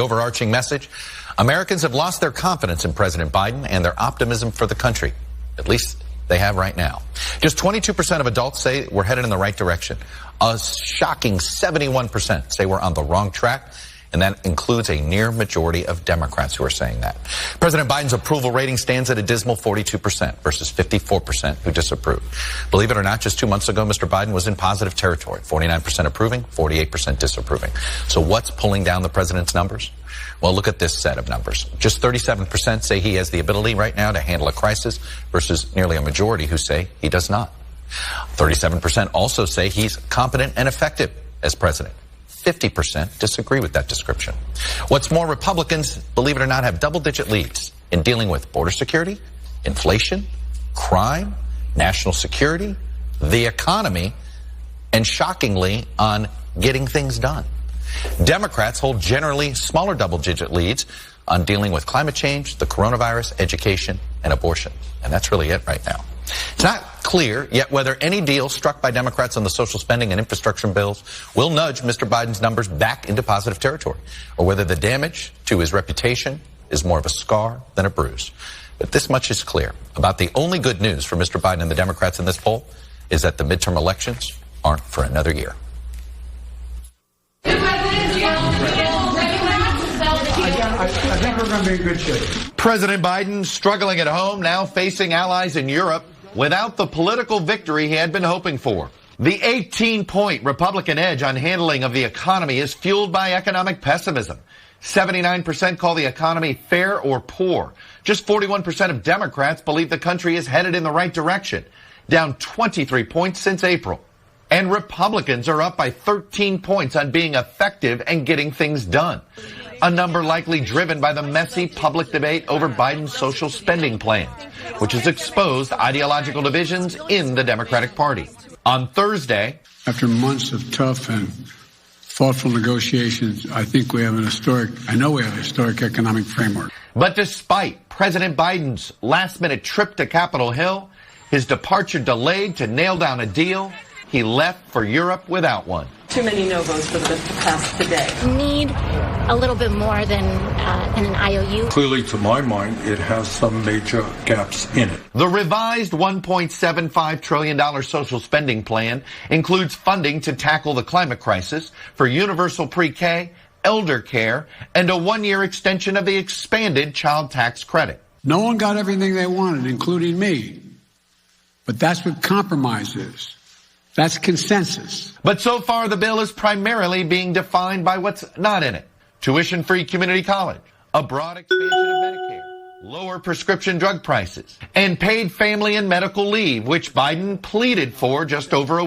Overarching message, Americans have lost their confidence in President Biden and their optimism for the country. At least they have right now. Just 22% of adults say we're headed in the right direction. A shocking 71% say we're on the wrong track. And that includes a near majority of Democrats who are saying that. President Biden's approval rating stands at a dismal 42% versus 54% who disapprove. Believe it or not, just 2 months ago, Mr. Biden was in positive territory, 49% approving, 48% disapproving. So what's pulling down the president's numbers? Well, look at this set of numbers. Just 37% say he has the ability right now to handle a crisis versus nearly a majority who say he does not. 37% also say he's competent and effective as president. 50% disagree with that description. What's more, Republicans, believe it or not, have double-digit leads in dealing with border security, inflation, crime, national security, the economy, and shockingly, on getting things done. Democrats hold generally smaller double-digit leads on dealing with climate change, the coronavirus, education, and abortion. And that's really it right now. It's not clear yet whether any deal struck by Democrats on the social spending and infrastructure bills will nudge Mr. Biden's numbers back into positive territory, or whether the damage to his reputation is more of a scar than a bruise. But this much is clear. About the only good news for Mr. Biden and the Democrats in this poll is that the midterm elections aren't for another year. I think we're going to be in good shape. President Biden struggling at home, now facing allies in Europe without the political victory he had been hoping for. The 18-point Republican edge on handling of the economy is fueled by economic pessimism. 79% call the economy fair or poor. Just 41% of Democrats believe the country is headed in the right direction, down 23 points since April. And Republicans are up by 13 points on being effective and getting things done. A number likely driven by the messy public debate over Biden's social spending plans, which has exposed ideological divisions in the Democratic Party. On Thursday, after months of tough and thoughtful negotiations, I know we have a historic economic framework. But despite President Biden's last-minute trip to Capitol Hill, his departure delayed to nail down a deal, he left for Europe without one. Too many no votes for the bill to pass today. Need a little bit more than an IOU. Clearly, to my mind, it has some major gaps in it. The revised $1.75 trillion social spending plan includes funding to tackle the climate crisis, for universal pre-K, elder care, and a one-year extension of the expanded child tax credit. No one got everything they wanted, including me. But that's what compromise is. That's consensus. But so far, the bill is primarily being defined by what's not in it. Tuition-free community college, a broad expansion of Medicare, lower prescription drug prices, and paid family and medical leave, which Biden pleaded for just over a